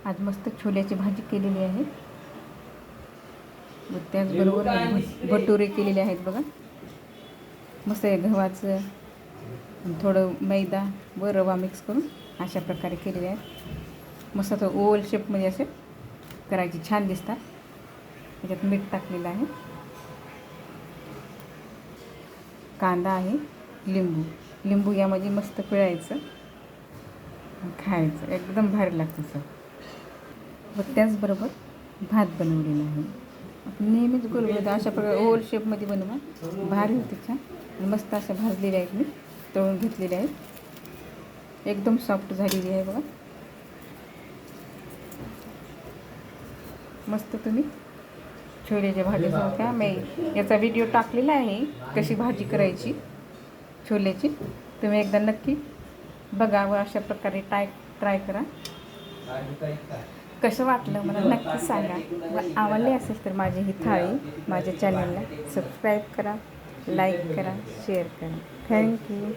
आज मस्त छोल्याची भाजी केलेली आहे व त्याचबरोबर भटुरे केलेले आहेत बघा. मस्त आहे, गव्हाचं थोडं मैदा व रवा मिक्स करून अशा प्रकारे केलेले आहेत. मस्त तो ओव्हल शेपमध्ये असे करायचे, छान दिसतात. त्याच्यात मीठ टाकलेलं आहे, कांदा आहे, लिंबू यामध्ये मस्त पिळायचं, खायचं, एकदम भारी लागतं सर. व त्याचबरोबर भात बनवलेला आहे. नेहमीच गोलगोल अशा प्रकारे ओव्हल शेपमध्ये बनवा, भारी होते छान. आणि मस्त अशा भाजलेल्या आहेत, मी तळून घेतलेल्या आहेत, एकदम सॉफ्ट झालेली आहे बघा. मस्त तुम्ही छोल्याच्या भाजीसह का मी याचा व्हिडिओ टाकलेला आहे, कशी भाजी करायची छोल्याची. तुम्ही एकदा नक्की बघा व अशा प्रकारे ट्राय करा. कसं वाटलं मला नक्की सांगा. व आवडले असेल तर माझी ही थाळी माझ्या चॅनलला सबस्क्राईब करा, लाईक करा, शेअर करा. थँक्यू.